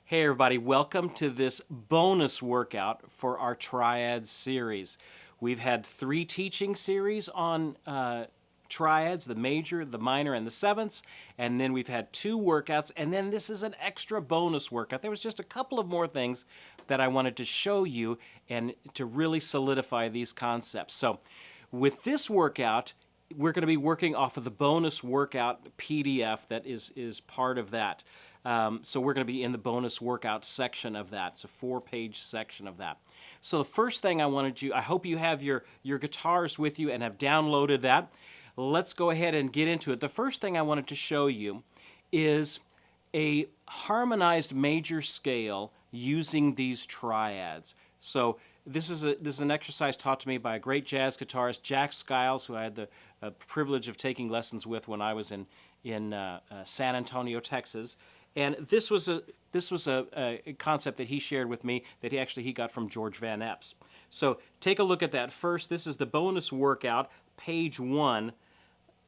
Hey everybody, welcome to this bonus workout for our Triads series. We've had 3 teaching series on Triads, the major, the minor, and the sevenths, and then we've had 2 workouts, and then this is an extra bonus workout. There was just a couple of more things that I wanted to show you and to really solidify these concepts. So with this workout, we're going to be working off of the bonus workout PDF that is part of that. So we're going to be in the bonus workout section of that. It's a 4-page section of that. So the first thing I wanted you, I hope you have your guitars with you and have downloaded that. Let's go ahead and get into it. The first thing I wanted to show you is a harmonized major scale using these triads. So this is an exercise taught to me by a great jazz guitarist, Jack Skiles, who I had the privilege of taking lessons with when I was in San Antonio, Texas. And this was a concept that he shared with me that he got from George Van Epps. So take a look at that first. This is the bonus workout, page 1.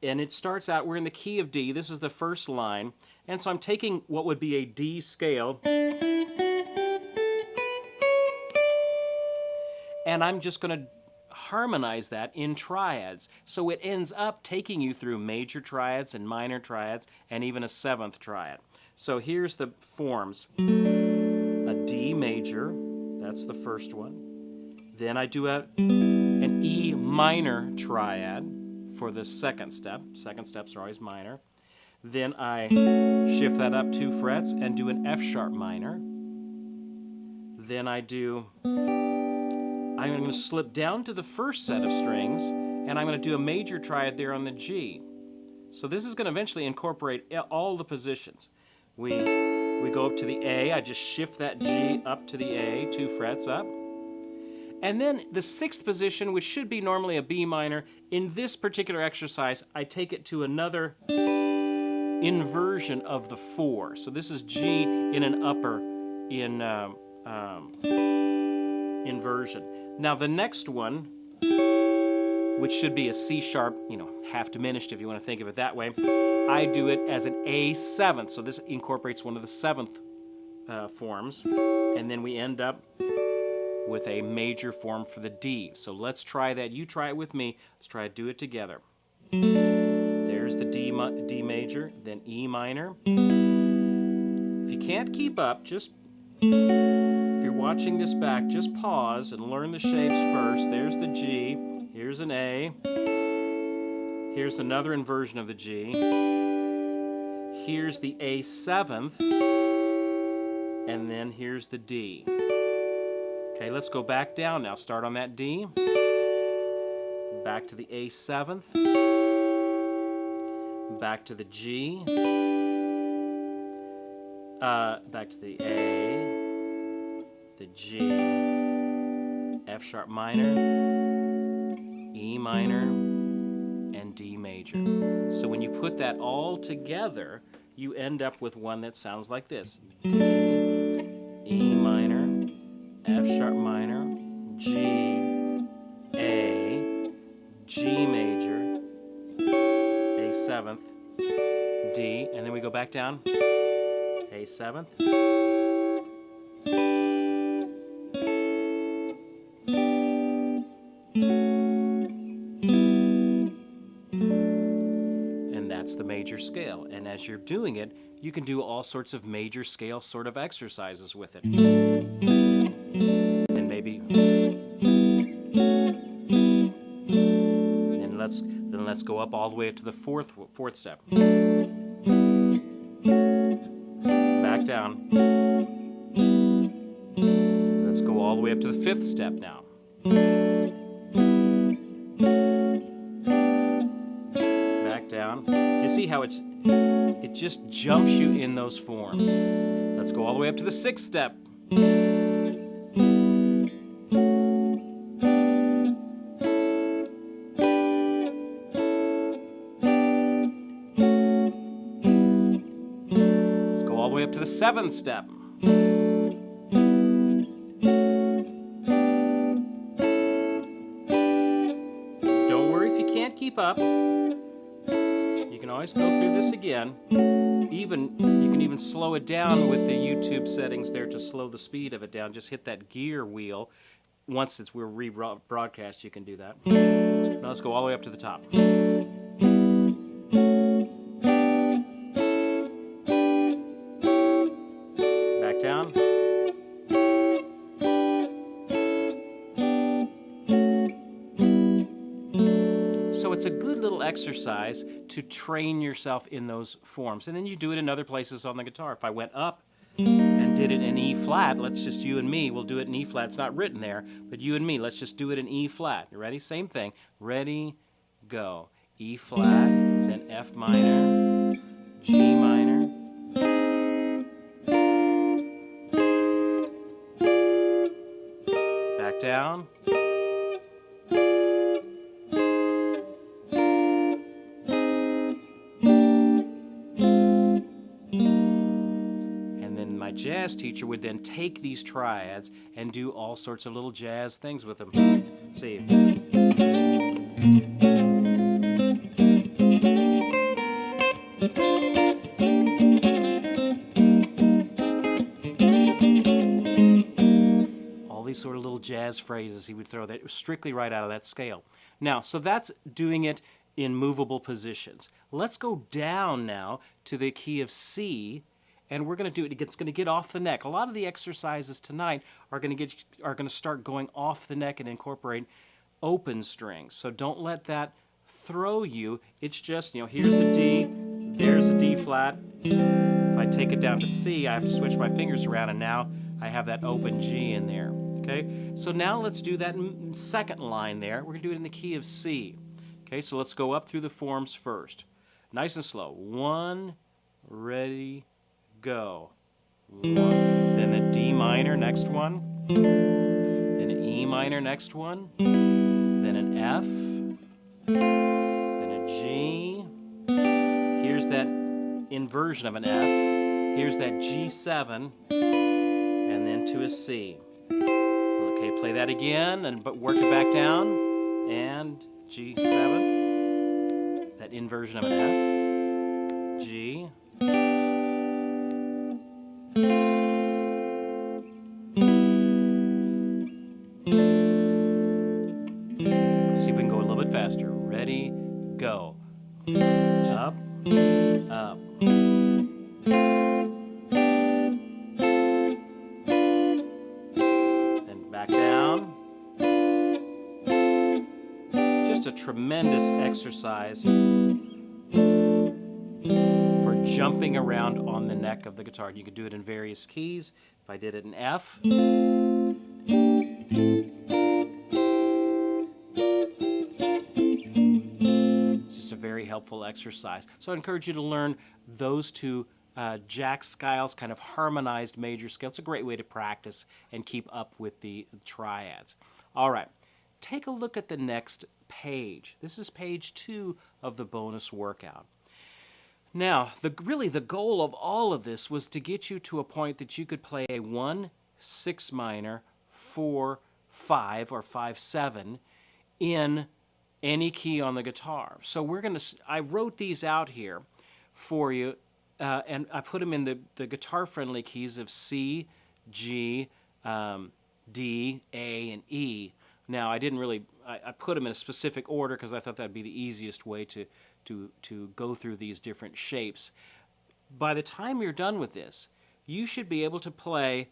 And it starts out, we're in the key of D. This is the first line. And so I'm taking what would be a D scale, and I'm just going to harmonize that in triads. So it ends up taking you through major triads and minor triads and even a 7th triad. So here's the forms. A D major, that's the first one. Then I do an E minor triad for the second step. Second steps are always minor. Then I shift that up 2 frets and do an F sharp minor. Then I'm going to slip down to the first set of strings, and I'm going to do a major triad there on the G. So this is going to eventually incorporate all the positions. We go up to the A. I just shift that G up to the A, 2 frets up. And then the 6th position, which should be normally a B minor, in this particular exercise, I take it to another inversion of the 4. So this is G in an upper inversion. Now the next one, which should be a C sharp, half diminished if you want to think of it that way, I do it as an A7th. So this incorporates one of the 7th forms, and then we end up with a major form for the D. So let's try that. You try it with me. Let's try to do it together. There's the D major, then E minor. If you can't keep up, if you're watching this back, just pause and learn the shapes first. There's the G. Here's an A. Here's another inversion of the G. Here's the A7th. And then here's the D. Okay, let's go back down now. Start on that D. Back to the A7th. Back to the G. Back to the A. The G. F sharp minor. E minor. And D major. So when you put that all together, you end up with one that sounds like this. D, E minor, F sharp minor, G, A, G major, A7th, D, and then we go back down, A7th, and that's the major scale. And as you're doing it, you can do all sorts of major scale sort of exercises with it. And maybe, and let's go up all the way to the fourth step. Back down. Let's go all the way up to the 5th step now. Back down. You see how it just jumps you in those forms. Let's go all the way up to the 6th step. Let's go all the way up to the 7th step. Don't worry if you can't keep up. You can always go through this again. You can even slow it down with the YouTube settings there to slow the speed of it down. Just hit that gear wheel. Once we're rebroadcast, you can do that. Now let's go all the way up to the top. Back down. So it's a good little exercise to train yourself in those forms. And then you do it in other places on the guitar. If I went up and did it in E flat, let's just, you and me, we'll do it in E flat. It's not written there, but you and me, let's just do it in E flat. You ready? Same thing. Ready, go. E flat, then F minor, G minor, back down, my jazz teacher would then take these triads and do all sorts of little jazz things with them. Let's see. All these sort of little jazz phrases he would throw that strictly right out of that scale. Now, so that's doing it in movable positions. Let's go down now to the key of C. And we're going to do it. It's going to get off the neck. A lot of the exercises tonight are going to start going off the neck and incorporate open strings. So don't let that throw you. It's just, you know, here's a D, there's a D flat. If I take it down to C, I have to switch my fingers around, and now I have that open G in there. Okay. So now let's do that in the second line there. We're going to do it in the key of C. Okay. So let's go up through the forms first. Nice and slow. 1, ready, go. 1, then a D minor, next one, then an E minor, next one, then an F, then a G, here's that inversion of an F, here's that G7, and then to a C. Okay, play that again, but work it back down, and G7, that inversion of an F, G, see if we can go a little bit faster. Ready, go. Up, up. Then back down. Just a tremendous exercise for jumping around on the neck of the guitar. You could do it in various keys. If I did it in F, very helpful exercise. So I encourage you to learn those two Jack Skiles kind of harmonized major scale. It's a great way to practice and keep up with the triads. All right, take a look at the next page. This is page 2 of the bonus workout. Now, really the goal of all of this was to get you to a point that you could play a 1, 6 minor, 4, 5, or 5, 7 in any key on the guitar. So I wrote these out here for you, and I put them in the guitar-friendly keys of C, G, D, A, and E. Now, I didn't really, I put them in a specific order because I thought that'd be the easiest way to go through these different shapes. By the time you're done with this, you should be able to play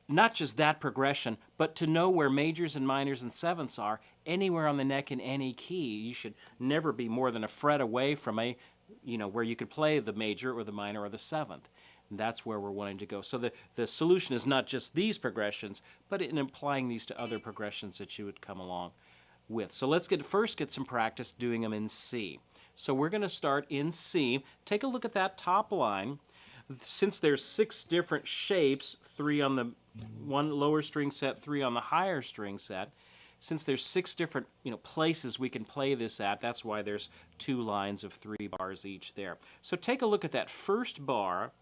not just that progression, but to know where majors and minors and sevenths are anywhere on the neck in any key. You should never be more than a fret away from where you could play the major or the minor or the seventh. And that's where we're wanting to go. So the solution is not just these progressions, but in applying these to other progressions that you would come along with. So let's first get some practice doing them in C. So we're going to start in C. Take a look at that top line. Since there's 6 different shapes, 3 on the one lower string set, 3 on the higher string set, since there's 6 different places we can play this at, that's why there's 2 lines of 3 bars each there. So take a look at that first bar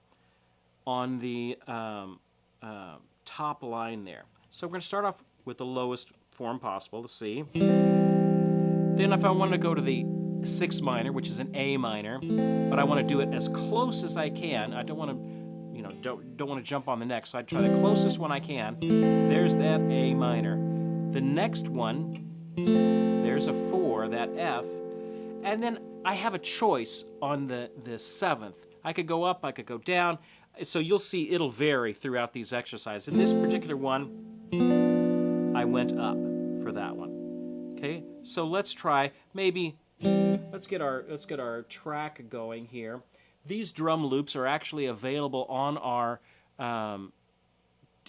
on the top line there. So we're going to start off with the lowest form possible, the C. Then if I want to go to the 6 minor, which is an A minor, but I want to do it as close as I can. I don't want to, you know, don't want to jump on the neck, so I try the closest one I can. There's that A minor. The next one, there's a 4, that F, and then I have a choice on the 7th. I could go up, I could go down, so you'll see it'll vary throughout these exercises. In this particular one, I went up for that one. Okay, so let's try maybe. Let's get our track going here. These drum loops are actually available on our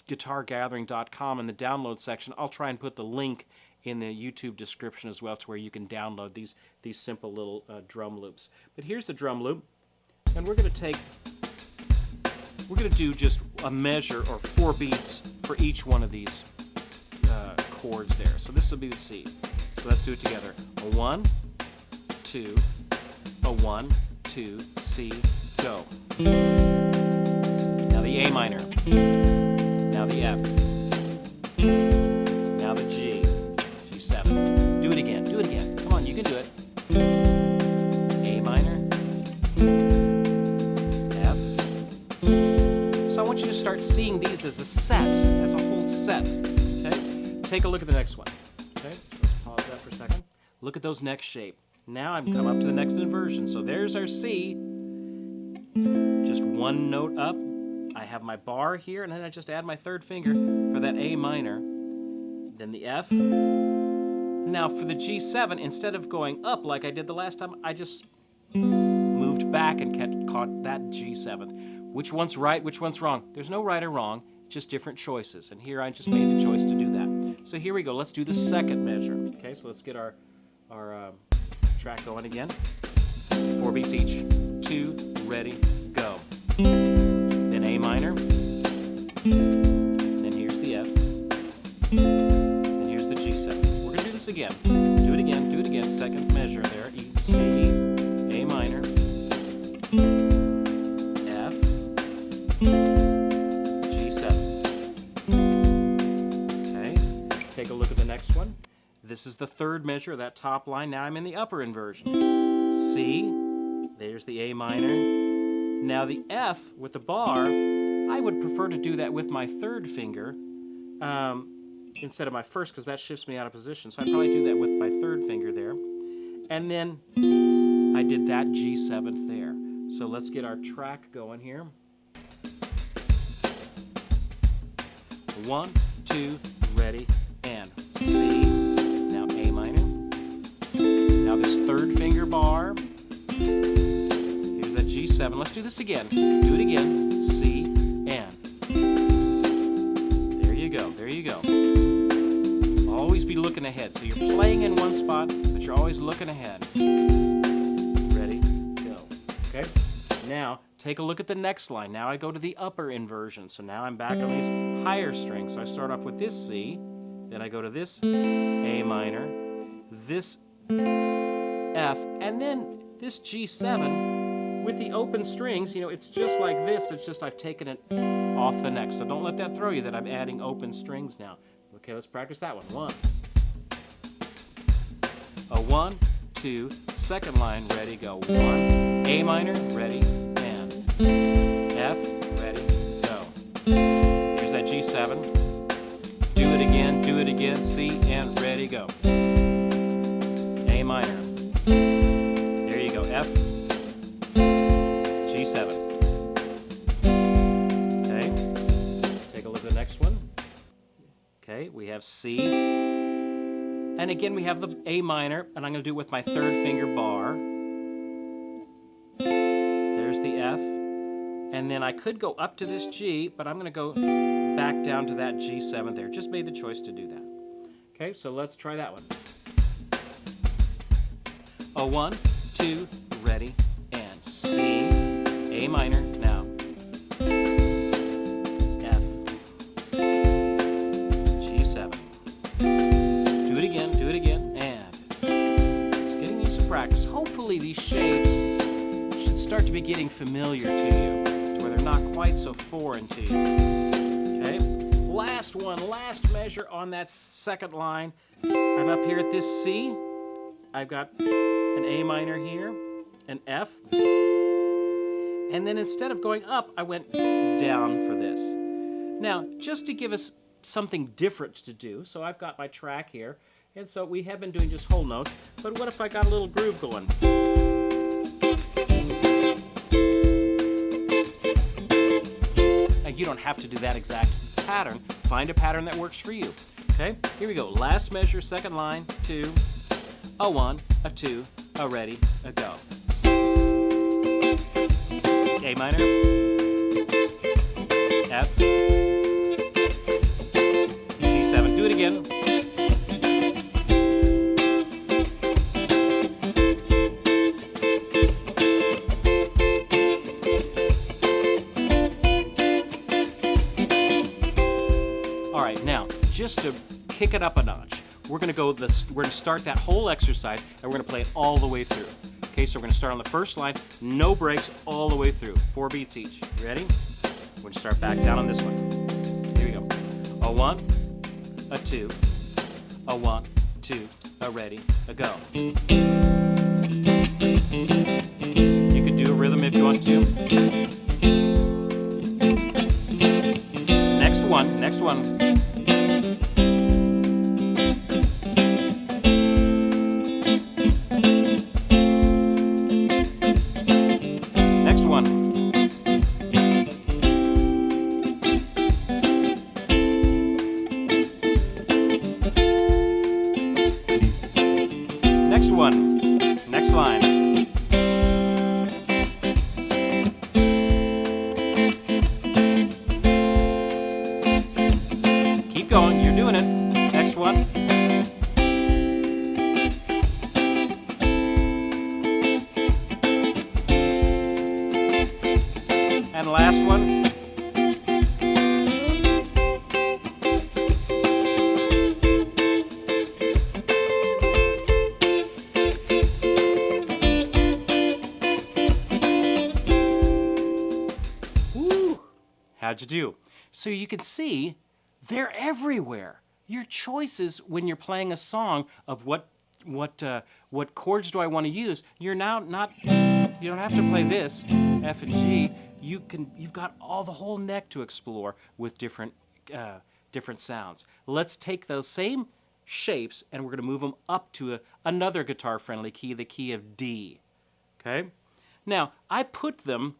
guitargathering.com in the download section. I'll try and put the link in the YouTube description as well, to where you can download these simple little drum loops. But here's the drum loop, and we're going to do just a measure or 4 beats for each one of these chords there. So this will be the C. So let's do it together. A 1, 2, a 1, 2, C, go. Now the A minor. Now the F. Now the G. G7. Do it again. Do it again. Come on, you can do it. A minor. F. So I want you to start seeing these as a set, as a whole set. Okay? Take a look at the next one. Okay? Let's pause that for a second. Look at those next shape. Now I'm come up to the next inversion. So there's our C. Just one note up. I have my bar here, and then I just add my 3rd finger for that A minor. Then the F. Now for the G7, instead of going up like I did the last time, I just moved back and caught that G7. Which one's right, which one's wrong? There's no right or wrong, just different choices. And here I just made the choice to do that. So here we go. Let's do the 2nd measure. Okay, so let's get our track going again. 4 beats each. 2, ready, go. Then A minor. Then here's the F. Then here's the G7. We're going to do this again. Do it again, do it again. 2nd measure there. E, C, A minor, F, G7. Okay, take a look at the next one. This is the 3rd measure of that top line. Now I'm in the upper inversion. C, there's the A minor. Now the F with the bar, I would prefer to do that with my 3rd finger instead of my 1st, because that shifts me out of position. So I'd probably do that with my 3rd finger there. And then I did that G7th there. So let's get our track going here. 1, 2, ready, and C. Now A minor. Now this 3rd finger bar. Here's that G7. Let's do this again. Do it again. C, and. There you go. There you go. Always be looking ahead. So you're playing in one spot, but you're always looking ahead. Ready, go. Okay? Now, take a look at the next line. Now I go to the upper inversion. So now I'm back on these higher strings. So I start off with this C, then I go to this A minor, this F, and then this G7 with the open strings. You know, it's just like this. It's just I've taken it off the neck. So don't let that throw you that I'm adding open strings now. Okay, let's practice that one. 1. A 1, 2, 2nd line, ready, go. 1, A minor, ready, and F, ready, go. Here's that G7. Do it again, C, and ready, go. A minor. There you go, F, G7. Okay, take a look at the next one. Okay, we have C. And again, we have the A minor, and I'm going to do it with my 3rd finger bar. There's the F. And then I could go up to this G, but I'm going to go back down to that G7 there. Just made the choice to do that. Okay, so let's try that one. A 1, 2, ready, and C, A minor, now. F, G7. Do it again, and it's getting you some practice. Hopefully these shapes should start to be getting familiar to you, to where they're not quite so foreign to you. Okay, last measure on that 2nd line. I'm up here at this C. I've got an A minor here, an F, and then instead of going up, I went down for this. Now, just to give us something different to do, so I've got my track here, and so we have been doing just whole notes, but what if I got a little groove going? Now, you don't have to do that exact pattern. Find a pattern that works for you. Okay, here we go. Last measure, second line, 2, a 1, a 2, a ready, a go. A minor, F, G7. Do it again. All right, now just to kick it up a notch, we're going to start that whole exercise and we're going to play it all the way through. Okay, so we're going to start on the first line, no breaks all the way through, 4 beats each. Ready? We're going to start back down on this one. Here we go. A 1, a 2, a 1, 2, a ready, a go. You could do a rhythm if you want to. Next one, next one. Next one. Next line. Keep going. You're doing it. Next one. And last one. How'd you do? So you can see they're everywhere. Your choices when you're playing a song of what chords do I want to use. You're now not. You don't have to play this F and G. You've got the whole neck to explore with different sounds. Let's take those same shapes and we're going to move them up to another guitar-friendly key, the key of D. Okay. Now I put them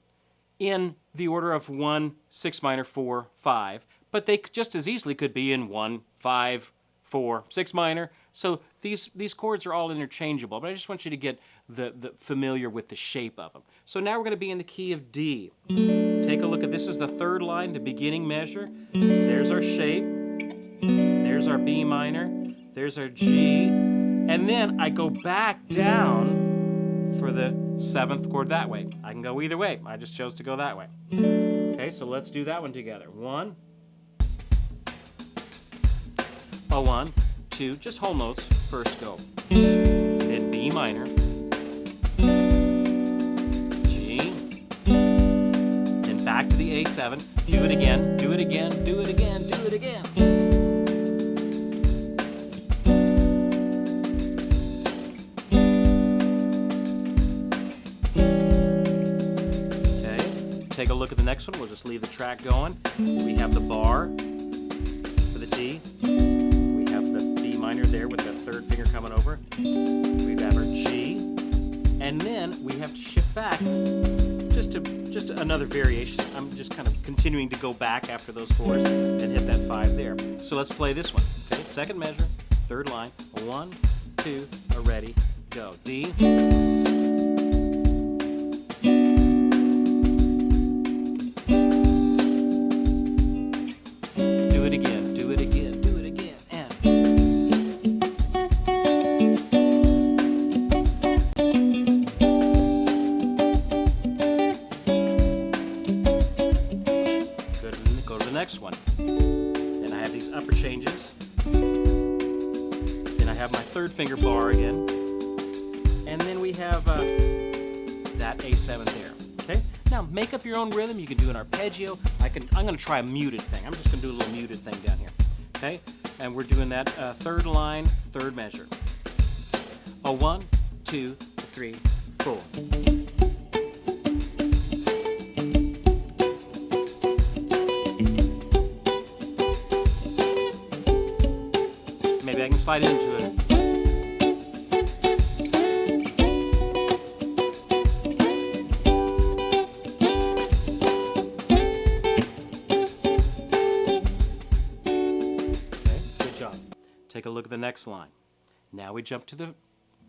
in the order of 1, 6 minor, 4, 5, but they just as easily could be in 1, 5, 4, 6 minor. So these chords are all interchangeable, but I just want you to get the familiar with the shape of them. So now we're going to be in the key of D. Take a look at this is the third line, the beginning measure. There's our shape. There's our B minor. There's our G. And then I go back down for the 7th chord that way. I can go either way. I just chose to go that way. Okay, so let's do that one together. 1, a 1, 2, just whole notes. First go. Then B minor, G, then back to the A7. Do it again, do it again, do it again, do it again. Take a look at the next one. We'll just leave the track going. We have the bar for the D. We have the B minor there with the third finger coming over. We have our G. And then we have to shift back just another variation. I'm just kind of continuing to go back after those chords and hit that 5 there. So let's play this one. Okay, second measure, third line. 1, 2, a ready, go. D. Next one. Then I have these upper changes. Then I have my third finger bar again. And then we have that A7 there. Okay? Now make up your own rhythm. You can do an arpeggio. I'm going to try a muted thing. I'm just going to do a little muted thing down here. Okay? And we're doing that third line, third measure. A 1, 2, 3, 4. Maybe I can slide into it. Take a look at the next line. Now we jump to the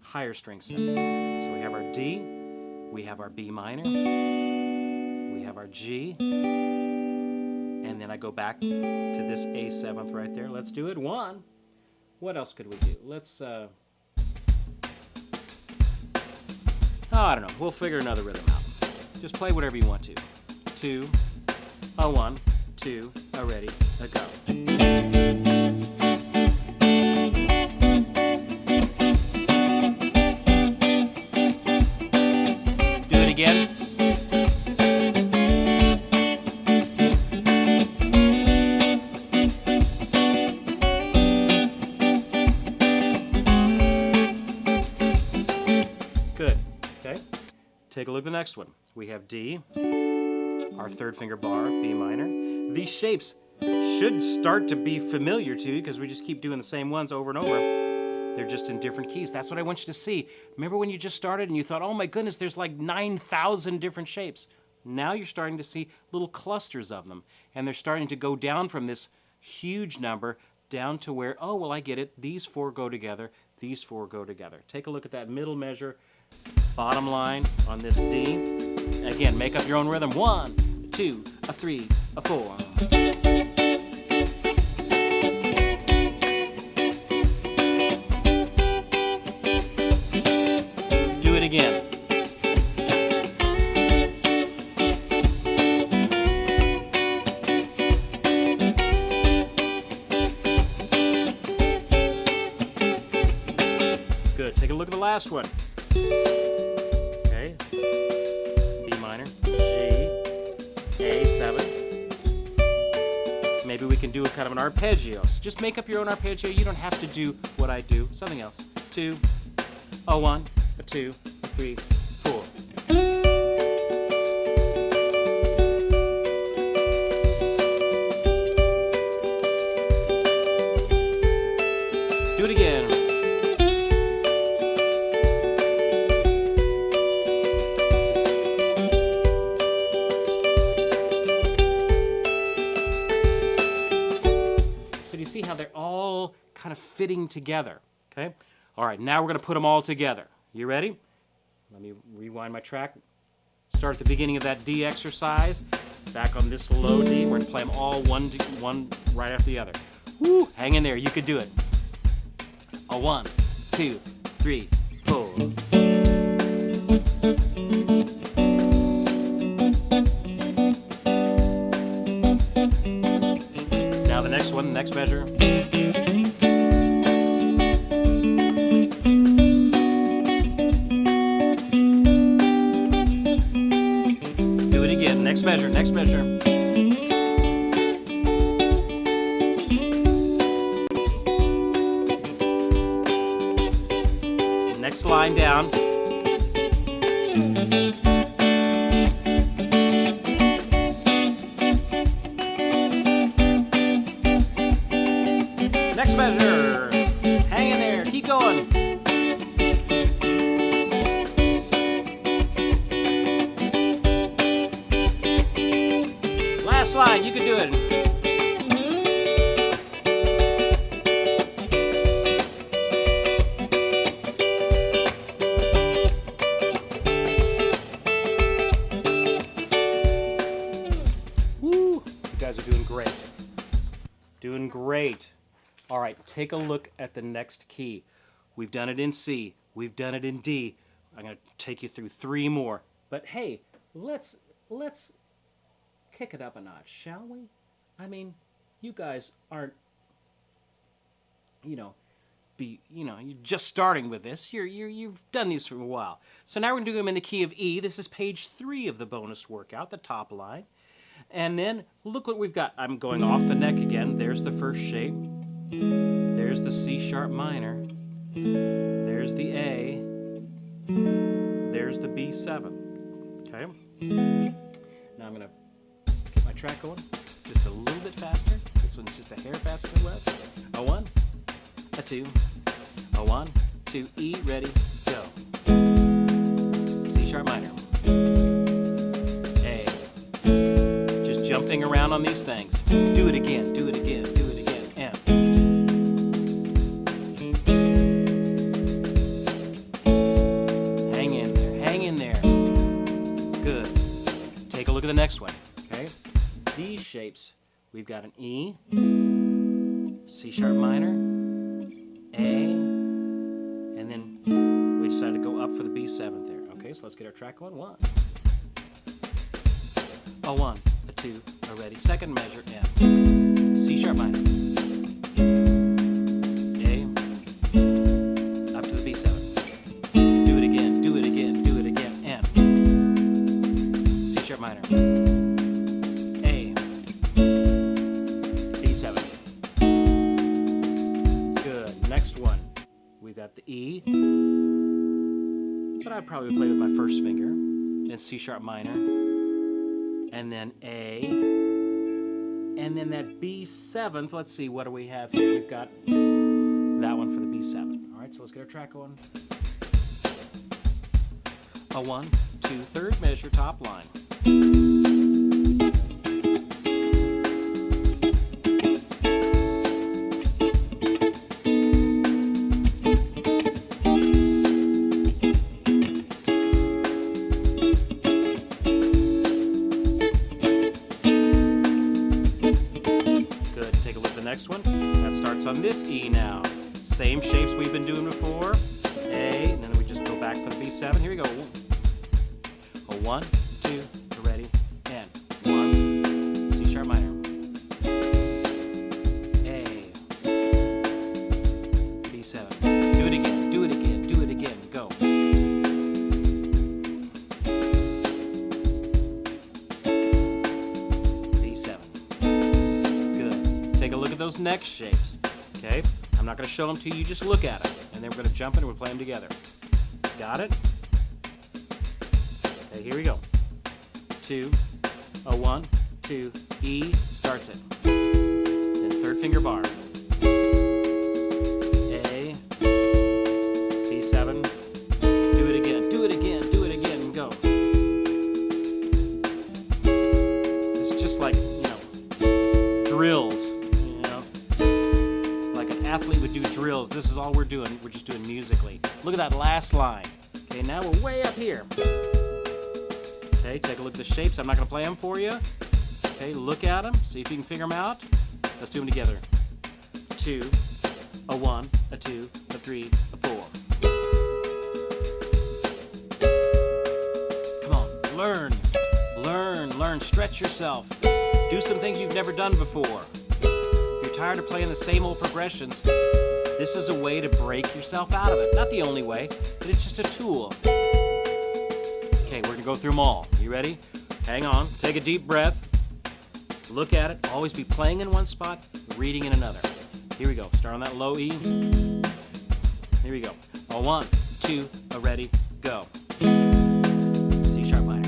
higher string set. So we have our D, we have our B minor, we have our G, and then I go back to this A seventh right there. Let's do it. 1. What else could we do? Let's, oh, I don't know. We'll figure another rhythm out. Just play whatever you want to. 2, a 1, 2, a ready, a go. Again. Good. Okay. Take a look at the next one. We have D, our third finger bar, B minor. These shapes should start to be familiar to you because we just keep doing the same ones over and over. They're just in different keys. That's what I want you to see. Remember when you just started and you thought, oh my goodness, there's like 9,000 different shapes. Now you're starting to see little clusters of them. And they're starting to go down from this huge number down to where, oh, well, I get it. These 4 go together. These 4 go together. Take a look at that middle measure, bottom line on this D. Again, make up your own rhythm. 1, 2, a 3, a 4. Again. Good. Take a look at the last one. Okay. B minor, G, A7. Maybe we can do a kind of an arpeggio. So just make up your own arpeggio. You don't have to do what I do. Something else. 2, a 1, a 2, 3, 4. Do it again. So do you see how they're all kind of fitting together? Okay? All right, now we're going to put them all together. You ready? Let me rewind my track. Start at the beginning of that D exercise. Back on this low D. We're going to play them all one right after the other. Woo! Hang in there. You could do it. A 1, 2, 3, 4. Now the next one, the next measure. Next measure, next measure. Next line down. Next measure. Hang in there, keep going. Line, you can do it. Woo! You guys are doing great. Doing great. All right, take a look at the next key. We've done it in C. We've done it in D. I'm going to take you through 3 more. But hey, let's kick it up a notch, shall we? I mean, you guys aren't, you're just starting with this. You've done these for a while. So now we're going to do them in the key of E. This is page 3 of the bonus workout, the top line. And then look what we've got. I'm going off the neck again. There's the first shape. There's the C sharp minor. There's There's the A. There's the B7. Okay? Now I'm going to get my track going just a little bit faster. This one's just a hair faster than the rest. A 1, a 2, a 1, 2, E, ready, go. C sharp minor. A. Just jumping around on these things. Do it again, do it again, do it again. M. Hang in there, hang in there. Good. Take a look at the next one, okay? These shapes, we've got an E, C sharp minor, A, and then we decided to go up for the B7 there. Okay, so let's get our track going. 1. A 1, a 2, a ready. Second measure, F. C sharp minor. A, up to the B7. Do it again, do it again, do it again. M. C sharp minor. A, B7. Good. Next one, we've got the E, but I'd probably play with my first finger, then C sharp minor, and then A, and then that B7th. Let's see, what do we have here? We've got that one for the B7. All right, so let's get our track going. A 1, 2, third measure, top line. Next one, that starts on this E now. Same shapes we've been doing before. A, and then we just go back for the B7. Here we go. A 1, 2, ready, and 1, C sharp minor. A, B7. Do it again, do it again, do it again. Go. Take a look at those next shapes, okay? I'm not going to show them to you, just look at them. And then we're going to jump in and we'll play them together. Got it? Okay, here we go. 2, a 1, 2, E, starts it. Then third finger bar. A, B7, do it again, do it again, do it again, and go. It's just like, drills. Athlete would do drills. This is all we're doing. We're just doing musically. Look at that last line. Okay, now we're way up here. Okay, take a look at the shapes. I'm not going to play them for you. Okay, look at them. See if you can figure them out. Let's do them together. 2, a 1, a 2, a 3, a 4. Come on, learn. Learn, learn. Stretch yourself. Do some things you've never done before. Tired of playing the same old progressions, this is a way to break yourself out of it. Not the only way, but it's just a tool. Okay, we're gonna go through them all. You ready? Hang on, take a deep breath, look at it, always be playing in one spot, reading in another. Here we go, start on that low E. Here we go. A 1, 2, a ready, go. C sharp minor.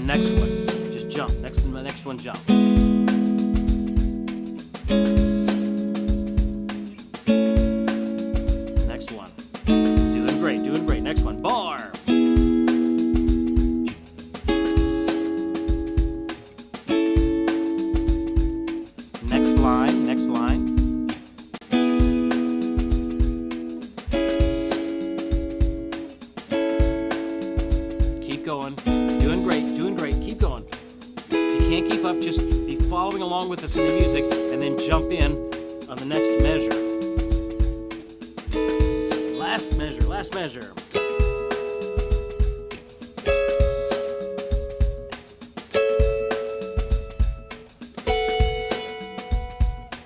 Next one. Jump. Next one, jump. Next one. Doing great, doing great. Next one, bar. Next line, next line. Keep going. Doing great, keep going. Can't keep up, just be following along with us in the music and then jump in on the next measure. Last measure, last measure.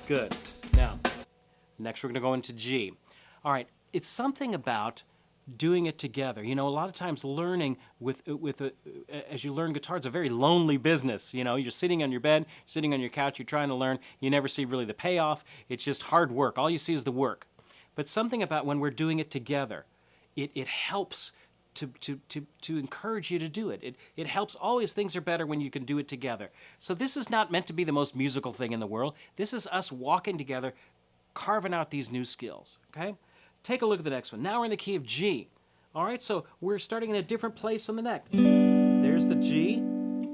Good. Now, next we're going to go into G. All right, it's something about doing it together. You know, a lot of times learning as you learn guitar, it's a very lonely business. You know, you're sitting on your bed, sitting on your couch, you're trying to learn. You never see really the payoff. It's just hard work. All you see is the work. But something about when we're doing it together, it helps to encourage you to do it. It helps. Always things are better when you can do it together. So this is not meant to be the most musical thing in the world. This is us walking together, carving out these new skills, okay? Take a look at the next one. Now we're in the key of G. All right, so we're starting in a different place on the neck. There's the G,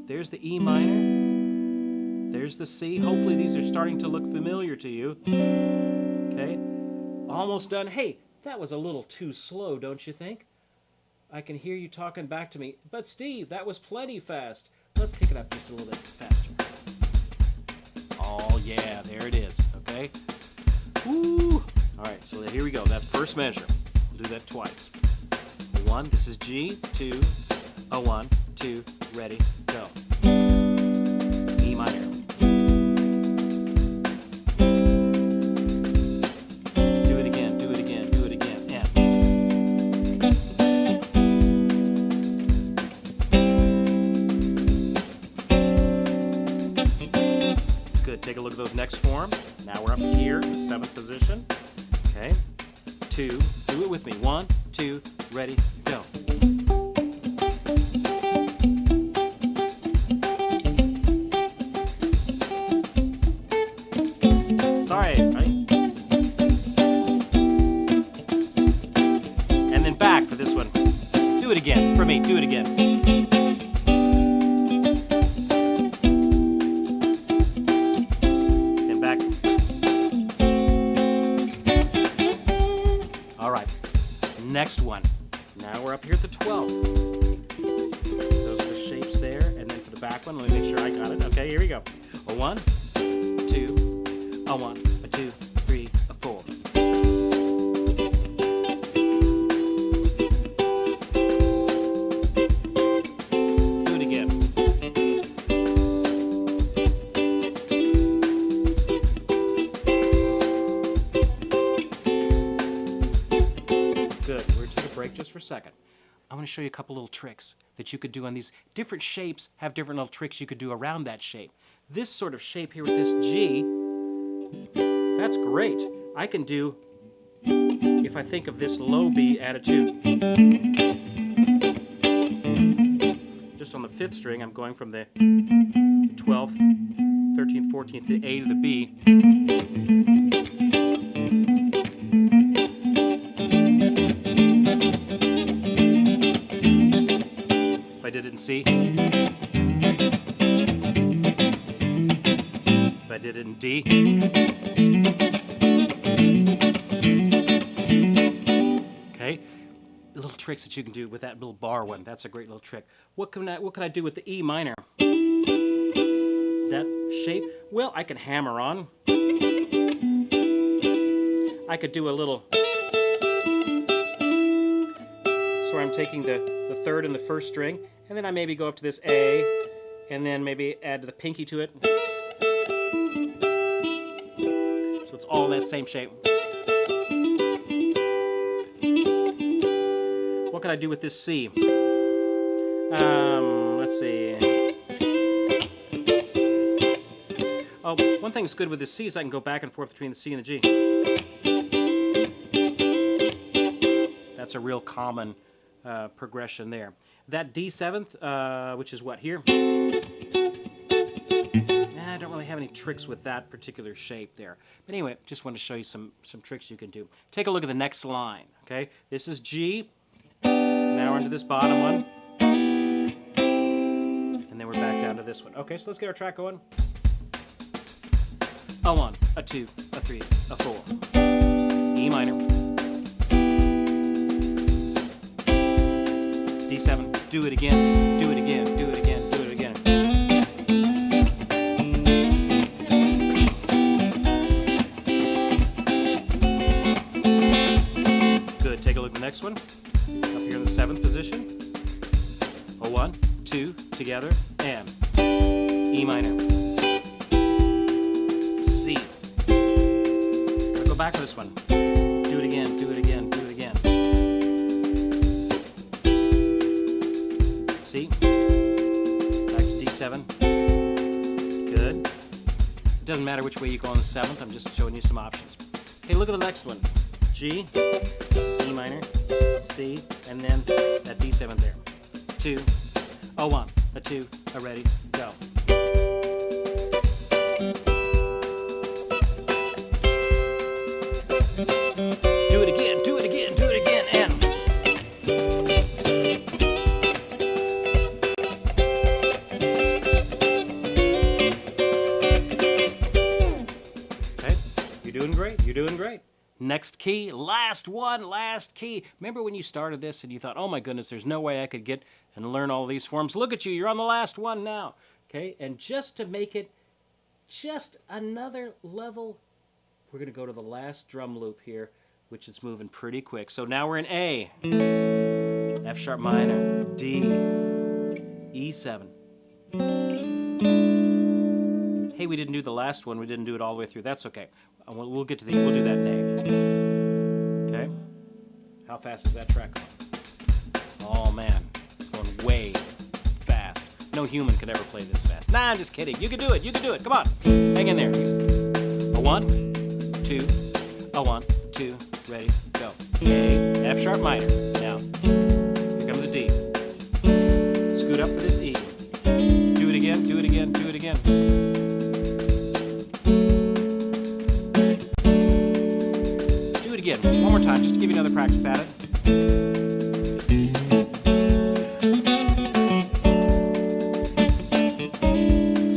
there's the E minor, there's the C. Hopefully these are starting to look familiar to you, okay? Almost done. Hey, that was a little too slow, don't you think? I can hear you talking back to me. But Steve, that was plenty fast. Let's kick it up just a little bit faster. Oh yeah, there it is, okay? Woo! All right, so here we go. That's first measure. We'll do that twice. 1, this is G, 2, a 1, 2, ready, go. E minor. Do it again, do it again, do it again, and. Good, take a look at those next form. Now we're up here in the 7th position. Okay, 2, do it with me. 1, 2, ready, go. Sorry, ready? And then back for this one. Do it again, for me, do it again. Then back. All right, next one. Now we're up here at the 12th. Those are the shapes there, and then for the back one, let me make sure I got it. Okay, here we go. A 1, 2, a 1, a 2, 3, a 4. Do it again. Good. We're going to take a break just for a second. I want to show you a couple little tricks that you could do on these different shapes. Have different little tricks you could do around that shape. This sort of shape here with this G, that's great. I can do, if I think of this low B, add a 2. Just on the 5th string, I'm going from the 12th, 13th, 14th, the A to the B. If I did it in C. If I did it in D. Okay, little tricks that you can do with that little bar one. That's a great little trick. What can I do with the E minor? That shape? Well, I can hammer on. I could do a little. So I'm taking the 3rd and the 1st string, and then I maybe go up to this A, and then maybe add the pinky to it. So it's all that same shape. What can I do with this C? Let's see. Oh, one thing that's good with this C is I can go back and forth between the C and the G. That's a real common progression there. That D7th, which is what here? I don't really have any tricks with that particular shape there. But anyway, just wanted to show you some tricks you can do. Take a look at the next line, okay? This is G. Now we're into this bottom one. And then we're back down to this one. Okay, so let's get our track going. A 1, a 2, a 3, a 4. E minor. D7. Do it again. Do it again. Do it again. Do it again. Good. Take a look at the next one. Up here in the 7th position. A 1, 2, together, and E minor. C. Gotta go back to this one. Do it again. Do it again. Do it again. E7. Good. It doesn't matter which way you go on the 7th. I'm just showing you some options. Okay, look at the next one. G, E minor, C, and then that D7 there. 2, a 1, a 2, a ready, go. Do it again, do it again, do it again, and. Okay, you're doing great, you're doing great. Next key, last one, last key. Remember when you started this and you thought, oh my goodness, there's no way I could get and learn all these forms. Look at you, you're on the last one now. Okay, and just to make it just another level, we're gonna go to the last drum loop here, which is moving pretty quick. So now we're in A, F sharp minor, D, E7. Hey, we didn't do the last one. We didn't do it all the way through. That's okay. We'll get to the. We'll do that in A. Okay. How fast is that track going? Oh man, it's going way fast. No human could ever play this fast. Nah, I'm just kidding. You can do it. You can do it. Come on. Hang in there. A 1, 2, a 1, 2, ready, go. A, F sharp minor. Now, here comes a D. Scoot up for this E. Do it again. Do it again. Do it again. Again, one more time, just to give you another practice at it.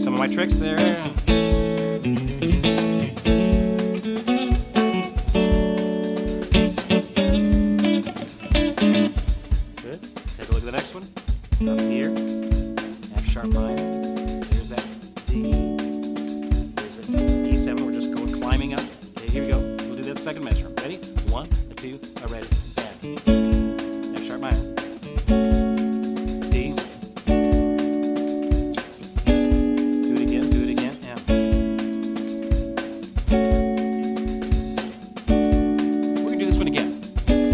Some of my tricks there. Good. Take a look at the next one. Up here, F sharp minor. There's that D. There's an E7. We're just going climbing up. Okay, here we go. We'll do that second measure. Ready? 1, a 2, a ready, and F sharp minor. D. Do it again, and. We're gonna do this one again.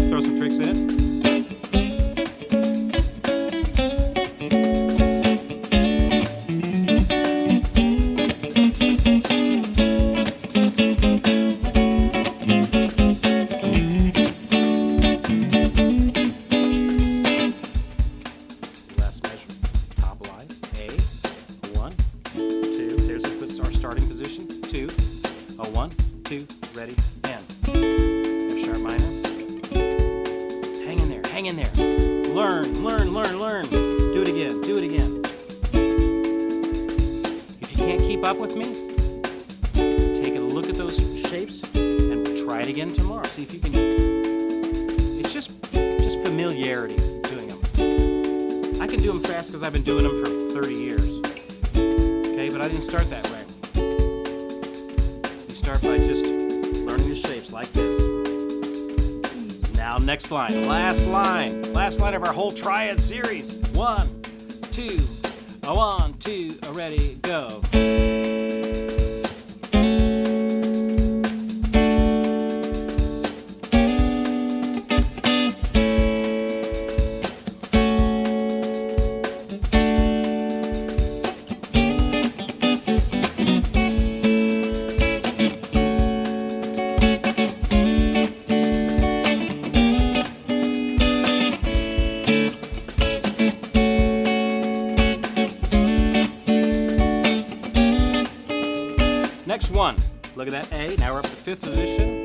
Throw some tricks in it. Starting position, 2, a 1, 2, ready, and F sharp minor. Hang in there, hang in there. Learn, learn, learn, learn. Do it again, do it again. If you can't keep up with me, take a look at those shapes and we'll try it again tomorrow. See if you can. It's just familiarity doing them. I can do them fast because I've been doing them for 30 years. Okay, but I didn't start that way. Start by just learning the shapes like this. Now next line, last line of our whole Triad series. 1, 2, a 1, 2, a ready, go. Next one, look at that A. Now we're up to 5th position.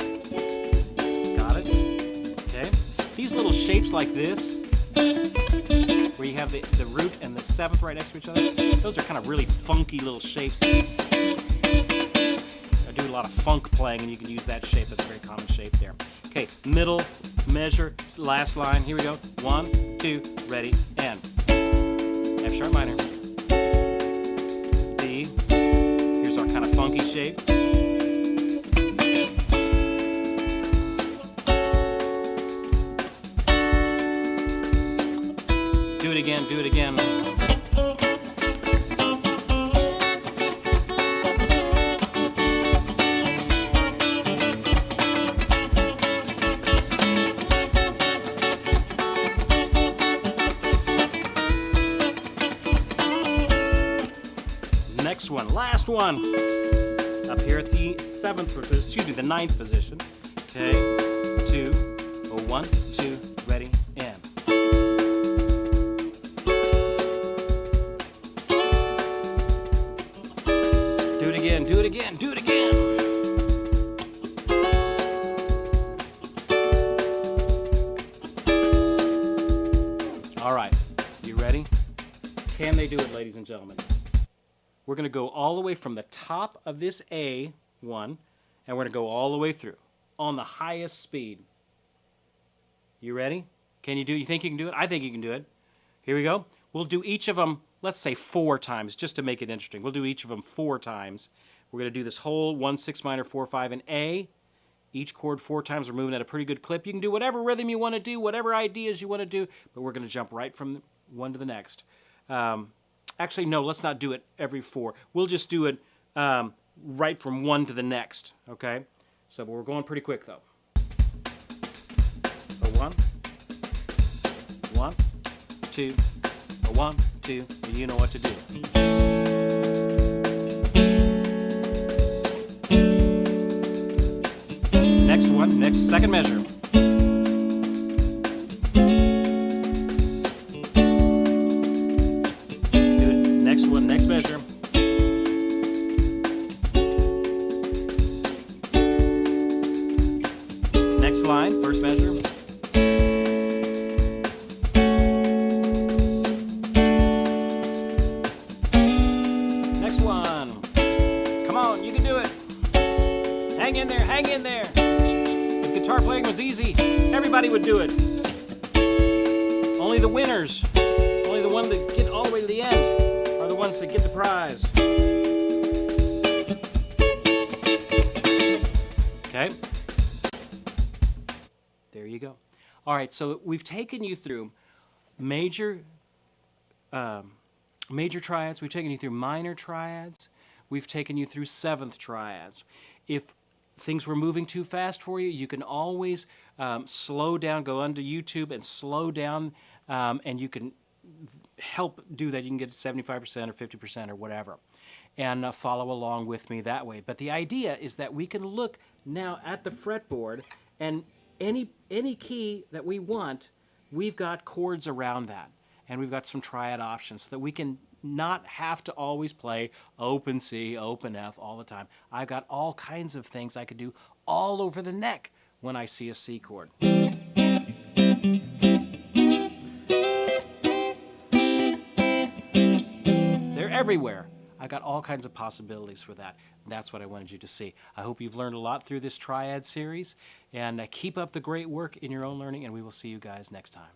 Got it. Okay. These little shapes like this, where you have the root and the 7th right next to each other, those are kind of really funky little shapes. I do a lot of funk playing, and you can use that shape. That's a very common shape there. Okay, middle, measure, last line. Here we go. 1, 2, ready, and F sharp minor. D. Here's our kind of funky shape. Do it again, do it again. Next one, last one. Up here at the the ninth position. Okay, 2, 1, 2, ready, and. Do it again, do it again, do it again. All right, you ready? Can they do it, ladies and gentlemen? We're going to go all the way from the top of this A1, and we're going to go all the way through on the highest speed. You ready? Can you do it? You think you can do it? I think you can do it. Here we go. We'll do each of them, let's say 4 times, just to make it interesting. We'll do each of them 4 times. We're going to do this whole 1, 6 minor, 4, 5, and A. Each chord 4 times. We're moving at a pretty good clip. You can do whatever rhythm you want to do, whatever ideas you want to do, but we're going to jump right from one to the next. Actually, no, let's not do it every 4. We'll just do it right from one to the next, okay? So we're going pretty quick, though. A 1, 1, 2, a 1, 2, and you know what to do. Next one, next second measure. Next one, next measure. Next line, first measure. Next one. Come on, you can do it. Hang in there, hang in there. If guitar playing was easy, everybody would do it. Only the winners, only the ones that get all the way to the end, are the ones that get the prize. Okay? There you go. All right, so we've taken you through major triads. We've taken you through minor triads. We've taken you through 7th triads. If things were moving too fast for you, you can always slow down, go onto YouTube and slow down, and you can help do that. You can get to 75% or 50% or whatever, and follow along with me that way. But the idea is that we can look now at the fretboard, and any key that we want, we've got chords around that, and we've got some triad options so that we can not have to always play open C, open F all the time. I've got all kinds of things I could do all over the neck when I see a C chord. They're everywhere. I got all kinds of possibilities for that. That's what I wanted you to see. I hope you've learned a lot through this triad series, and keep up the great work in your own learning, and we will see you guys next time.